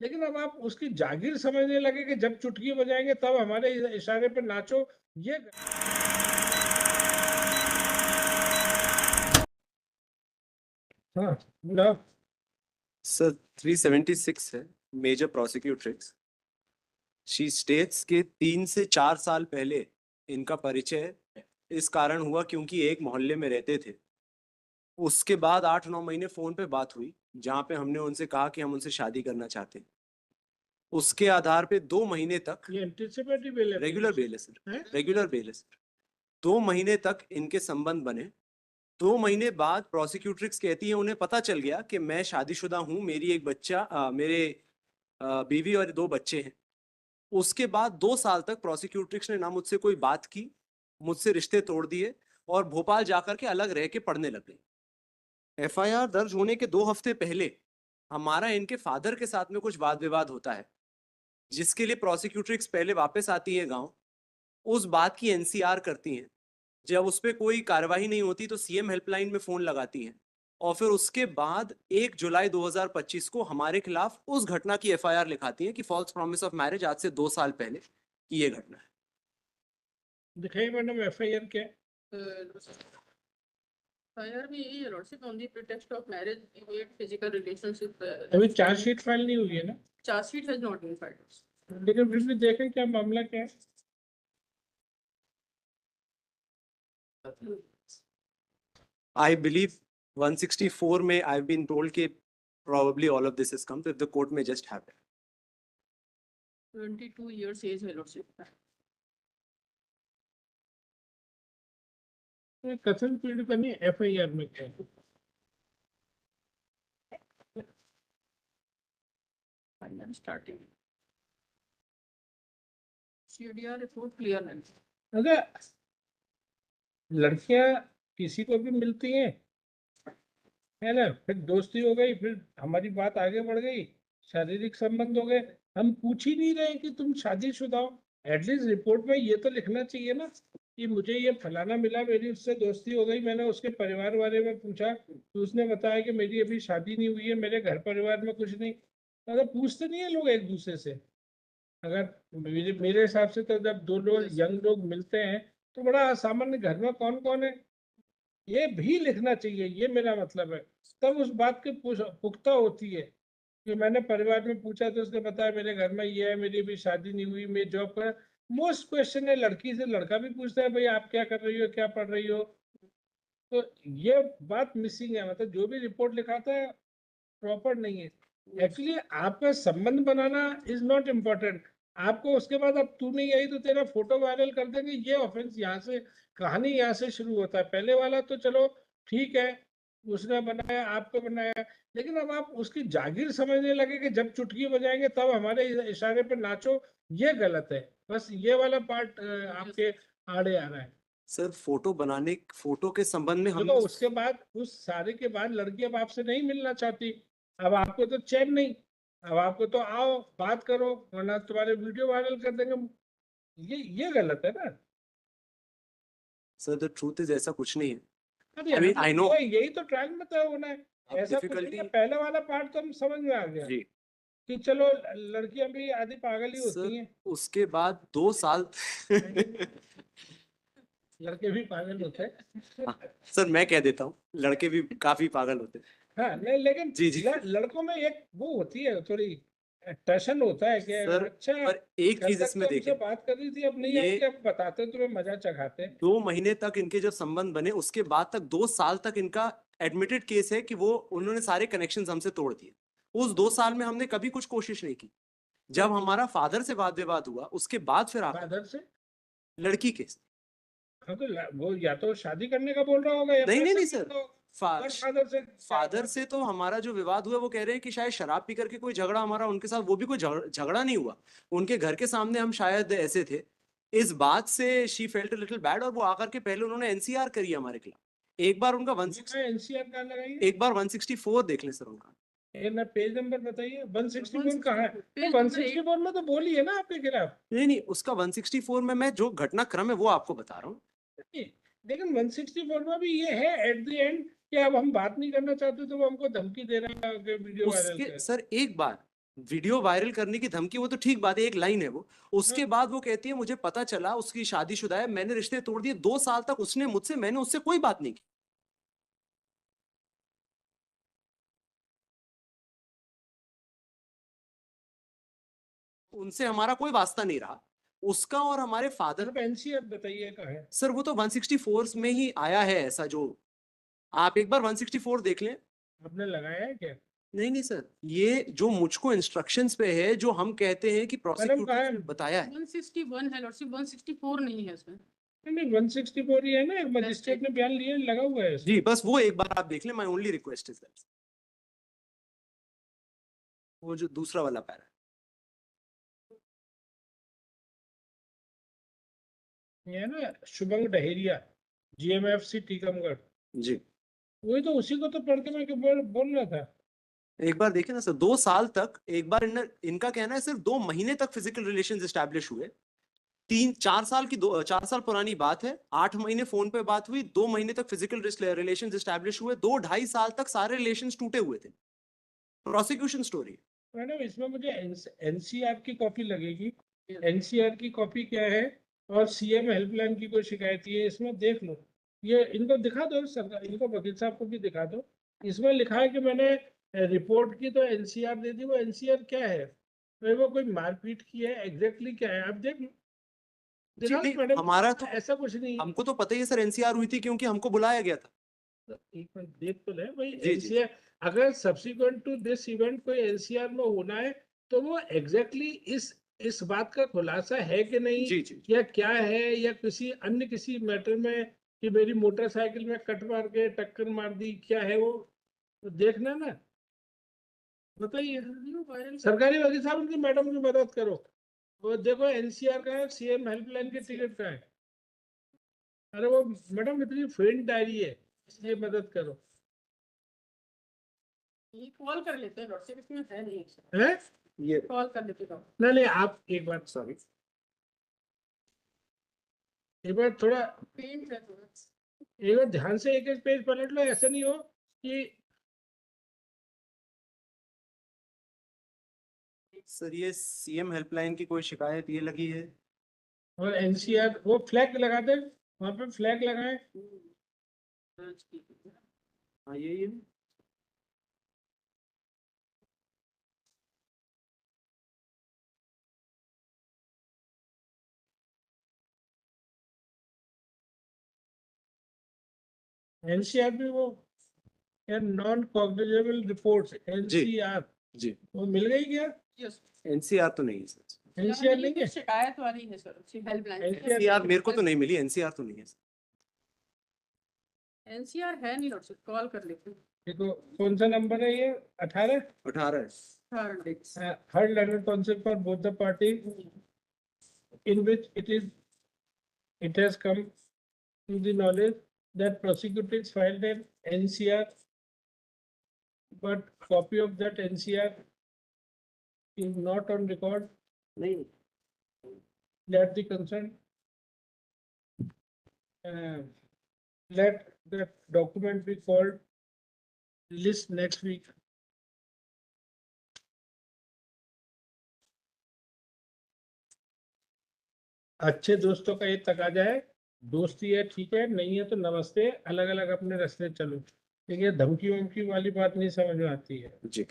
लेकिन अब आप उसकी जागीर समझने लगे कि जब चुटकी बजाएंगे तब हमारे इशारे पे नाचो। ये हाँ बोला। सर 376 है मेजर प्रोसिक्यूट्रिक्स। शी स्टेट्स के 3 से 4 साल पहले इनका परिचय इस कारण हुआ क्योंकि एक मोहल्ले में रहते थे। उसके बाद 8-9 महीने फोन पे बात हुई जहाँ पे हमने उनसे कहा कि हम उनसे शादी करना चाहते हैं। उसके आधार पे 2 महीने तक ये एंटिसिपेटरी बेल रेगुलर बेल है सर, रेगुलर बेल है सर। 2 महीने तक इनके संबंध बने। 2 महीने बाद प्रोसिक्यूट्रिक्स कहती है उन्हें पता चल गया कि मैं शादीशुदा हूँ, मेरी एक बच्चा मेरे बीवी और 2 बच्चे हैं। उसके बाद 2 साल तक प्रोसिक्यूट्रिक्स ने ना मुझसे कोई बात की, मुझसे रिश्ते तोड़ दिए और भोपाल जाकर के अलग रह के पढ़ने लग गई। एफआईआर दर्ज होने के 2 हफ्ते पहले हमारा इनके फादर के साथ में कुछ वाद विवाद होता है, जिसके लिए प्रोसिक्यूट्रिक्स पहले वापस आती है गांव, उस बात की एनसीआर करती हैं। जब उस पर कोई कार्रवाई नहीं होती तो सीएम हेल्पलाइन में फोन लगाती हैं और फिर उसके बाद 1 जुलाई 2025 को हमारे खिलाफ उस घटना की एफआईआर लिखाती हैं कि फॉल्स प्रॉमिस ऑफ मैरिज आज से 2 साल पहले की ये घटना है। दिखाइए मैडम एफआईआर क्या है? FIR में यही है lordship, on the pretext of marriage immediate physical relationship. अभी चार्जशीट फाइल नहीं हुई है ना? Chargesheet has not been filed. लेकिन फिर भी देखें क्या मामला क्या है। I believe 164 में I've been told कि probably all of this has come, so the court may just have it. 22 years as है लॉर्डशिप। कथन पीड़ित नहीं एफआईआर में क्या है? Final starting CDR report clear है। अगर लड़कियां किसी को भी मिलती हैं है ना, फिर दोस्ती हो गई, फिर हमारी बात आगे बढ़ गई, शारीरिक संबंध हो गए, हम पूछ ही नहीं रहे कि तुम शादीशुदा हो। एटलीस्ट रिपोर्ट में ये तो लिखना चाहिए ना कि मुझे ये फलाना मिला, मेरी उससे दोस्ती हो गई, मैंने उसके परिवार बारे में पूछा तो उसने बताया कि मेरी अभी शादी नहीं हुई है, मेरे घर परिवार में कुछ नहीं। अगर पूछते नहीं है लोग एक दूसरे से। अगर मेरे हिसाब से तो जब दो लोग यंग लोग मिलते हैं तो बड़ा सामान्य घर में कौन कौन है ये भी लिखना चाहिए, ये मेरा मतलब है। तब उस बात की पुख्ता होती है कि मैंने परिवार में पूछा तो उसने बताया मेरे घर में ये है, मेरी भी शादी नहीं हुई, मैं जॉब कर। मोस्ट क्वेश्चन है लड़की से, लड़का भी पूछता है भाई आप क्या कर रही हो, क्या पढ़ रही हो। तो ये बात मिसिंग है, मतलब जो भी रिपोर्ट लिखाता है प्रॉपर नहीं है। एक्चुअली आपका संबंध बनाना इज नॉट इम्पोर्टेंट। आपको उसके बाद अब तू नहीं आई तो तेरा फोटो वायरल कर देंगे, ये ऑफेंस यहाँ से, कहानी यहाँ से शुरू होता है। पहले वाला तो चलो ठीक है, उसने बनाया आपको बनाया, लेकिन अब आप उसकी जागीर समझने लगे कि जब चुटकी बजाएंगे तब हमारे इशारे पे नाचो। ये गलत है। बस ये वाला पार्ट आपके आड़े आ रहा है। सर फोटो के संबंध में हम देखो उसके बाद, उस सारे के बाद लड़की अब आपसे नहीं मिलना चाहती। अब आपको तो चैन नहीं, अब आपको तो आओ बात करो वरना तुम्हारे वीडियो वायरल कर देंगे। ये गलत है ना। सर द ट्रूथ इज ऐसा कुछ नहीं है। अरे I mean, I know यही तो ट्रायल में तय होना है। अब ऐसा कुछ नहीं डिफिकल्टी है। पहले वाला पार्ट तो हम समझ में आ गया जी कि चलो लड़कियां भी आधी पागल ही होती सर। हैं, उसके बाद 2 साल लड़के भी पागल होते हैं। हाँ, सर मैं कह देता हूँ लड़के भी काफी पागल होते हैं। हाँ नहीं, लेकिन जी जी लड़कों में एक वो होती है थोड़ी टशन होता है कि सर, अच्छा पर एक कल चीज तक इसमें तो हमसे देखें, बात कर रही थी, अब नहीं ये आती, अब बताते तुम्हें मजा चखाते हैं। 2 महीने तक इनके जब संबंध बने उसके बाद तक 2 साल तक इनका एडमिटेड केस है कि वो उन्होंने सारे कनेक्शंस हमसे तोड़ दिए। उस 2 साल में हमने कभी कुछ कोशिश नहीं की। जब हमारा फादर से वाद विवाद हुआ उसके बाद फिर आकर फादर से? लड़की के हाँ तो वो या तो शादी करने का बोल रहा होगा या नहीं नहीं पैसा नहीं मांगता सर, होगा। पर फादर से क्या फादर बात? से तो हमारा जो विवाद हुआ वो कह रहे हैं कि शायद शराब पी करके कोई झगड़ा हमारा उनके साथ, वो भी कोई झगड़ा नहीं हुआ। उनके घर के सामने हम शायद ऐसे थे। इस बात से शी फेल्ट लिटिल बैड और वो आकर के पहले उन्होंने एनसीआर करी है हमारे खिलाफ। एक बार उनका 160 एनसीआर का लगाइए। एक बार 164 देख लें सर उनका। ये ना पेज नंबर बताइए, 164 कहाँ है? पेज तो नंबर 164 में तो बोली है ना आपके खिलाफ। नहीं नहीं, उसका 164 में मैं जो घटनाक्रम है वो आपको बता रहा हूँ। लेकिन 164 में भी ये है एट द एंड कि अब हम बात नहीं करना चाहते तो वो हमको धमकी दे रहा है कि वीडियो वायरल उसके कर। सर एक बार वीडियो वायरल करने की धमकी, वो तो ठीक बात है, एक लाइन है वो। उसके बाद वो कहती है मुझे पता चला उसकी शादीशुदा है, मैंने रिश्ते तोड़ दिए। 2 साल तक उसने मुझसे, मैंने उससे कोई बात नहीं की। उनसे हमारा कोई वास्ता नहीं रहा। उसका और हमारे फादर, मतलब एनसीआर बताइए कहाँ है? सर वो तो 164 में ही आया है ऐसा, जो आप एक बार 164 देख लें। आपने लगाया है क्या? नहीं नहीं सर, ये जो मुझको इंस्ट्रक्शंस पे है, जो हम कहते हैं कि कहाँ प्रोसिक्यूटर है? ने बताया है। 161 है लॉर्डशिप, 164 नहीं है इसमें। नहीं 164 ही है ना, मजिस्ट्रेट ने बयान लिया, लगा हुआ है जी इसमें। बस वो एक बार आप देख लें, my only request is that. वो जो दूसरा वाला पैरा ये है ना शुभंग डहेरिया, जीएमएफसी टीकमगढ़, जी, वही तो, उसी को तो पढ़ के मैं बोल रहा था। एक बार देखें ना सर। 2 साल तक, एक बार इनका कहना है सिर्फ 2 महीने तक फिजिकल रिलेशंस एस्टैब्लिश हुए। 4 साल की 4 साल पुरानी बात है। 8 महीने फोन पे बात हुई, 2 महीने तक फिजिकल रिलेशंस एस्टैब्लिश हुए, 2-2.5 साल तक सारे रिलेशंस टूटे हुए थे। Prosecution story. मैडम इसमें मुझे एनसीआर की कॉपी लगेगी। एनसीआर की कॉपी क्या है, और सीएम हेल्पलाइन की कोई शिकायत है, इसमें देख लो। ये इनको दिखा दो सरकार, इनको वकील साहब को भी दिखा दो। इसमें लिखा है कि मैंने रिपोर्ट की तो एनसीआर दे दी। वो एनसीआर क्या है, तो वो कोई मारपीट की है, एग्जैक्टली क्या है, आप देख लो। जी दिखा दो नहीं, मैडम, हमारा तो, ऐसा कुछ नहीं है। हमको तो पता ही है सर एनसीआर हुई थी, क्योंकि हमको बुलाया गया था। तो एक मिनट देख तो ले भाई जी जी एनसीआर। अगर सब्सिक्वेंट टू दिस इवेंट कोई एनसीआर में होना है, तो वो एग्जैक्टली इस बात का खुलासा है कि नहीं, जी जी। या क्या है, या किसी अन्य किसी मैटर में कि मेरी मोटरसाइकिल में कट मार के टक्कर मार दी, क्या है वो, तो देखना ना, बताइए। सरकारी वकील साहब उनकी मैडम की मदद करो। वो देखो एनसीआर का है, सीएम हेल्पलाइन के टिकट का है। अरे वो मैडम इतनी फेंट डायरी है, इसलिए मदद करो। ये कॉल कर लेते हैं लॉर्डशिप, इसमें है नहीं। है ये कॉल कर लेते हैं। नहीं नहीं, आप एक बार, सॉरी, एक बार थोड़ा, पेंट है थोड़ा। एक बार ध्यान से एक एक पेज पलट लो, ऐसा नहीं हो कि। सर ये सीएम हेल्पलाइन की कोई शिकायत ये लगी है। और एनसीआर वो फ्लैग लगा दे, वहां पे फ्लैग लगाए। हाँ ये एनसीआर भी वो नॉन कॉग्निजेबल रिपोर्ट्स, एनसीआर जी, वो मिल गई क्या? यस, एनसीआर तो नहीं है सर। एनसीआर नहीं है? शिकायत वाली है सर, हेल्पलाइन। एनसीआर मेरे को तो नहीं मिली, एनसीआर तो नहीं है सर। एनसीआर है नहीं लॉर्डशिप, कॉल कर लेते हैं। देखो कौन सा नंबर है ये, 18। 18 हर letter concept for both the party in which it has come to the knowledge that prosecutors filed an NCR, but copy of that NCR is not on record. नहीं, Let the concerned let the document be called list next week. अच्छे दोस्तों का ये तकाजा है, दोस्ती है ठीक है, नहीं है तो नमस्ते, अलग अलग अपने रास्ते चलो। देखिए धमकी वमकी वाली बात नहीं समझ में आती है। जी।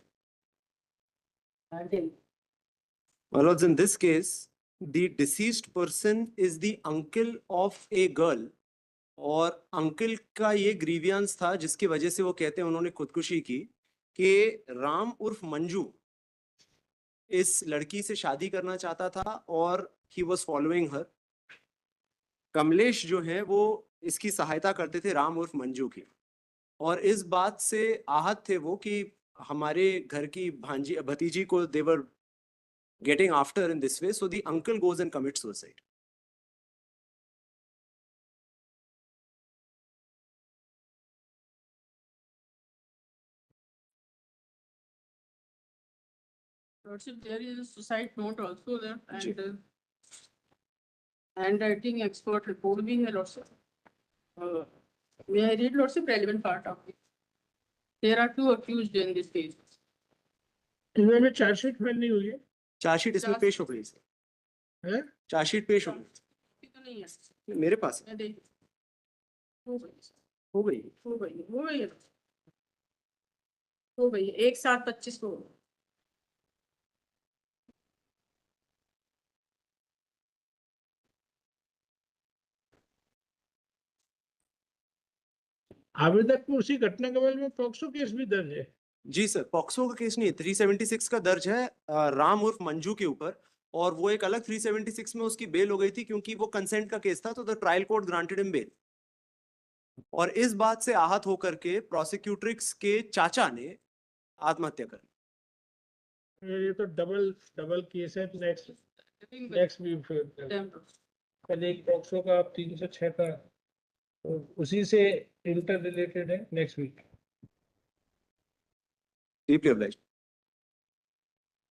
Well, in this case, the deceased person is the uncle of a girl, और अंकल का ये ग्रीवियंस था जिसकी वजह से वो कहते हैं उन्होंने खुदकुशी की, कि राम उर्फ मंजू इस लड़की से शादी करना चाहता था और he was following her. Kamlesh जो है वो इसकी सहायता करते थे राम उर्फ मंजू की, और इस बात से आहत थे वो कि हमारे घर की भांजी भतीजी को देवर getting after in this way, so the uncle goes and commits suicide. Lordship, there is a suicide note also there, ji. and handwriting expert report भी है Lordship. May I read Lordship relevant part of it? There are 2 accused in this case. इनमें भी chargesheet file नहीं हुई है? Chargesheet इसमें पेश हो गई सर, हैं? चार्जशीट पेश हो ये तो नहीं है गई मेरे पास है। मैं देख हो गई हो गई। हो गई हो गई है हो गई 1/7/25 को हो गई। आवेदक को उसी घटना के बारे में पॉक्सो केस भी दर्ज है? जी सर, पॉक्सो का केस नहीं है, 376 का दर्ज है राम उर्फ मंजू के ऊपर, और वो एक अलग 376 में उसकी बेल हो गई थी क्योंकि वो कंसेंट का केस था, तो the trial court granted him bail. और इस बात से आहत होकर के प्रोसिक्यूट्रिक्स के चाचा ने आत्महत्या कर ली। ये तो डबल डबल केस है। नेक्स्ट भी कल एक पॉक्सो का 306 का, तो उसी से इंटर रिलेटेड है नेक्स्ट वीक। Deeply obliged.